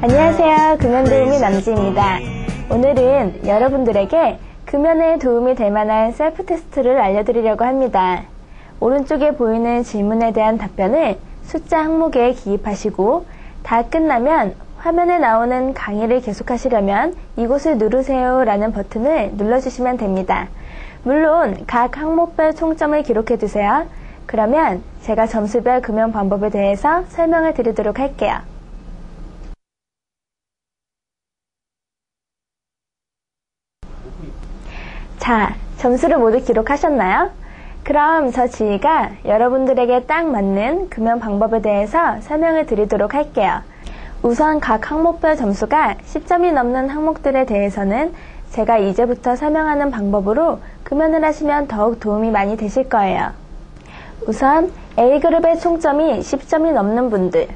안녕하세요. 금연도우미 남지입니다. 오늘은 여러분들에게 금연에 도움이 될 만한 셀프 테스트를 알려드리려고 합니다. 오른쪽에 보이는 질문에 대한 답변을 숫자 항목에 기입하시고 다 끝나면 화면에 나오는 강의를 계속하시려면 이곳을 누르세요 라는 버튼을 눌러주시면 됩니다. 물론 각 항목별 총점을 기록해두세요. 그러면 제가 점수별 금연 방법에 대해서 설명을 드리도록 할게요. 자, 점수를 모두 기록하셨나요? 그럼 저 지희가 여러분들에게 딱 맞는 금연 방법에 대해서 설명을 드리도록 할게요. 우선 각 항목별 점수가 10점이 넘는 항목들에 대해서는 제가 이제부터 설명하는 방법으로 금연을 하시면 더욱 도움이 많이 되실 거예요. 우선 A그룹의 총점이 10점이 넘는 분들.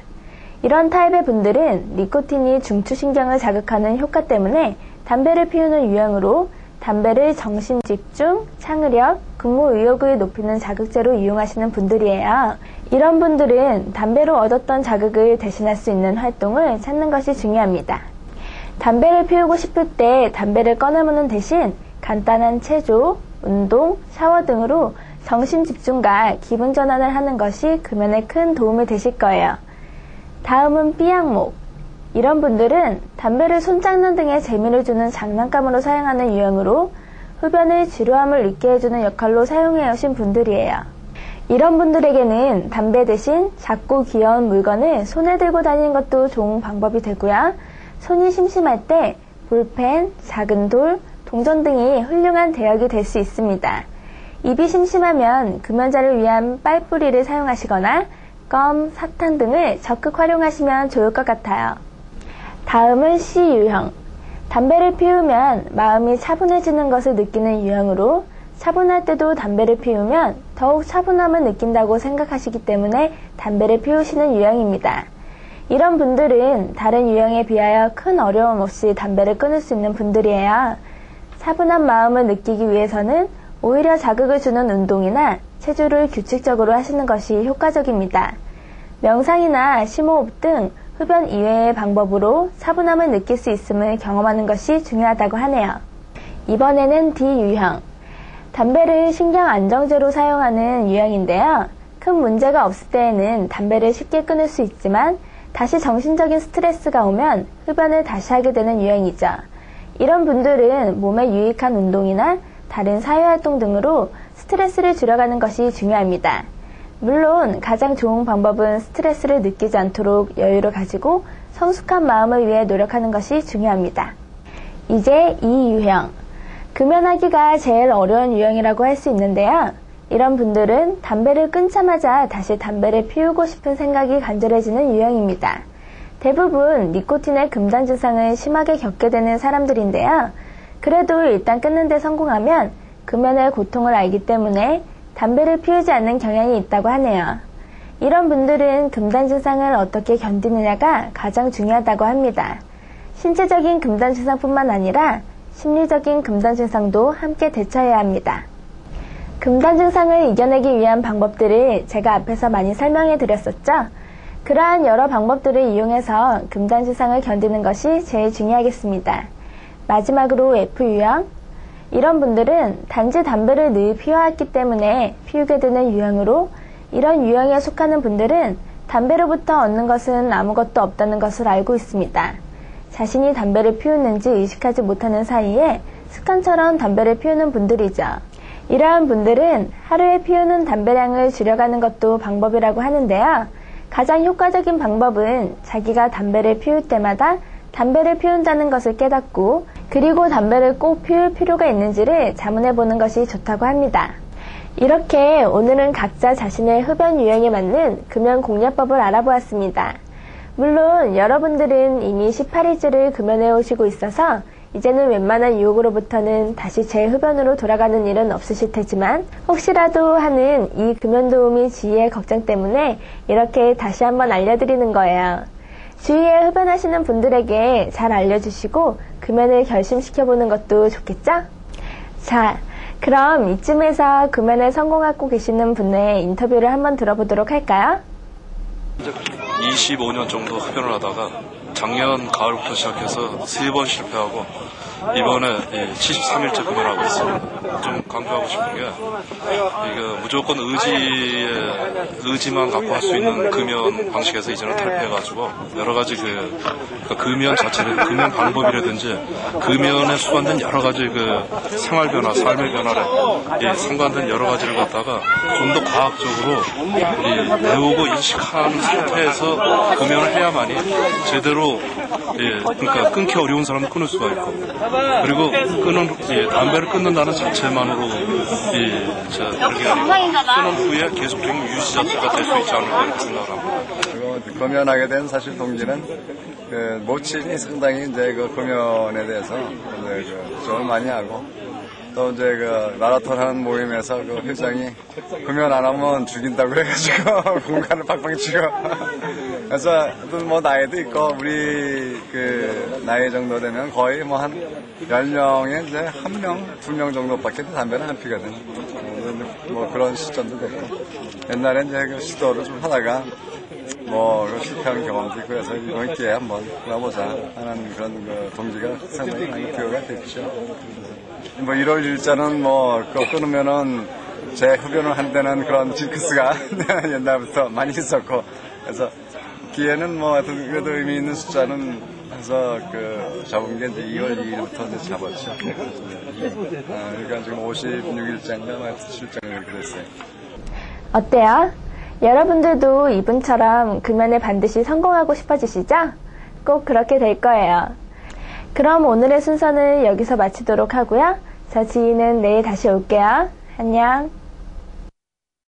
이런 타입의 분들은 니코틴이 중추신경을 자극하는 효과 때문에 담배를 피우는 유형으로 담배를 정신집중, 창의력, 근무 의욕을 높이는 자극제로 이용하시는 분들이에요. 이런 분들은 담배로 얻었던 자극을 대신할 수 있는 활동을 찾는 것이 중요합니다. 담배를 피우고 싶을 때 담배를 꺼내무는 대신 간단한 체조, 운동, 샤워 등으로 정신집중과 기분 전환을 하는 것이 금연에 큰 도움이 되실 거예요. 다음은 B 항목. 이런 분들은 담배를 손잡는 등의 재미를 주는 장난감으로 사용하는 유형으로 흡연의 지루함을 잊게 해주는 역할로 사용해 오신 분들이에요. 이런 분들에게는 담배 대신 작고 귀여운 물건을 손에 들고 다니는 것도 좋은 방법이 되고요. 손이 심심할 때 볼펜, 작은 돌, 동전 등이 훌륭한 대역이 될 수 있습니다. 입이 심심하면 금연자를 위한 빨뿌리를 사용하시거나 껌, 사탕 등을 적극 활용하시면 좋을 것 같아요. 다음은 C 유형. 담배를 피우면 마음이 차분해지는 것을 느끼는 유형으로 차분할 때도 담배를 피우면 더욱 차분함을 느낀다고 생각하시기 때문에 담배를 피우시는 유형입니다. 이런 분들은 다른 유형에 비하여 큰 어려움 없이 담배를 끊을 수 있는 분들이에요. 차분한 마음을 느끼기 위해서는 오히려 자극을 주는 운동이나 체조를 규칙적으로 하시는 것이 효과적입니다. 명상이나 심호흡 등 흡연 이외의 방법으로 차분함을 느낄 수 있음을 경험하는 것이 중요하다고 하네요. 이번에는 D 유형. 담배를 신경 안정제로 사용하는 유형인데요. 큰 문제가 없을 때에는 담배를 쉽게 끊을 수 있지만 다시 정신적인 스트레스가 오면 흡연을 다시 하게 되는 유형이죠. 이런 분들은 몸에 유익한 운동이나 다른 사회활동 등으로 스트레스를 줄여가는 것이 중요합니다. 물론 가장 좋은 방법은 스트레스를 느끼지 않도록 여유를 가지고 성숙한 마음을 위해 노력하는 것이 중요합니다. 이제 E 유형. 금연하기가 제일 어려운 유형이라고 할 수 있는데요. 이런 분들은 담배를 끊자마자 다시 담배를 피우고 싶은 생각이 간절해지는 유형입니다. 대부분 니코틴의 금단 증상을 심하게 겪게 되는 사람들인데요. 그래도 일단 끊는 데 성공하면 금연의 고통을 알기 때문에 담배를 피우지 않는 경향이 있다고 하네요. 이런 분들은 금단 증상을 어떻게 견디느냐가 가장 중요하다고 합니다. 신체적인 금단 증상뿐만 아니라 심리적인 금단 증상도 함께 대처해야 합니다. 금단 증상을 이겨내기 위한 방법들을 제가 앞에서 많이 설명해 드렸었죠? 그러한 여러 방법들을 이용해서 금단 증상을 견디는 것이 제일 중요하겠습니다. 마지막으로 F 유형. 이런 분들은 단지 담배를 늘 피워왔기 때문에 피우게 되는 유형으로 이런 유형에 속하는 분들은 담배로부터 얻는 것은 아무것도 없다는 것을 알고 있습니다. 자신이 담배를 피우는지 의식하지 못하는 사이에 습관처럼 담배를 피우는 분들이죠. 이러한 분들은 하루에 피우는 담배량을 줄여가는 것도 방법이라고 하는데요. 가장 효과적인 방법은 자기가 담배를 피울 때마다 담배를 피운다는 것을 깨닫고 그리고 담배를 꼭 피울 필요가 있는지를 자문해보는 것이 좋다고 합니다. 이렇게 오늘은 각자 자신의 흡연 유형에 맞는 금연 공략법을 알아보았습니다. 물론 여러분들은 이미 18일째를 금연해 오시고 있어서 이제는 웬만한 유혹으로부터는 다시 재흡연으로 돌아가는 일은 없으실 테지만 혹시라도 하는 이 금연도우미 지희의 걱정 때문에 이렇게 다시 한번 알려드리는 거예요. 주위에 흡연하시는 분들에게 잘 알려주시고 금연을 결심시켜보는 것도 좋겠죠? 자, 그럼 이쯤에서 금연에 성공하고 계시는 분의 인터뷰를 한번 들어보도록 할까요? 25년 정도 흡연을 하다가 작년 가을부터 시작해서 3번 실패하고 이번에 73일째 금연하고 있습니다. 좀 강조하고 싶은 게 이거 무조건 의지만 갖고 할 수 있는 금연 방식에서 이제는 탈피해가지고 여러 가지 그 금연 자체를 금연 방법이라든지 금연에 수반된 여러 가지 그 생활 변화, 삶의 변화에 상관된 여러 가지를 갖다가 좀 더 과학적으로 배우고 인식하는 상태에서 금연을 해야만이 제대로 그러니까 끊기 어려운 사람은 끊을 수가 있고 그리고 담배를 끊는다는 자체만으로 그렇게 아니고 끊은 후에 계속적인 유지자가 될 수 있지 않을까 이렇게 생각을 합니다. 금연하게 된 사실 동기는 모친이 상당히 이제 그 금연에 대해서 조언 많이 하고 또 이제 그 마라톤 하는 모임에서 그 회장이 금연 안 하면 죽인다고 해가지고 공간을 팍팍 치고 그래서 뭐 나이도 있고 우리 그 나이 정도 되면 거의 뭐 한 10명에 이제 1명, 2명 정도밖에 담배는 안 피거든. 뭐 그런 시점도 됐고 옛날에 이제 그 시도를 좀 하다가 뭐 실패한 경험도 있고 그래서 이번 기회에 한번 해보자 하는 그런 그 동기가 상당히 많이 부여가 됐죠. 뭐 1월 1일자는 뭐 그거 끊으면은 재흡연을 한다는 그런 징크스가 옛날부터 많이 있었고 그래서 기회는 뭐 하여튼 그래도 의미 있는 숫자는 해서 그 잡은 게 이제 2월 2일부터 이제 잡았죠. 그러니까 지금 56일째인가 실전이 이렇게 됐어요. 어때요? 여러분들도 이분처럼 금연에 반드시 성공하고 싶어지시죠? 꼭 그렇게 될 거예요. 그럼 오늘의 순서는 여기서 마치도록 하고요. 저 지희는 내일 다시 올게요. 안녕.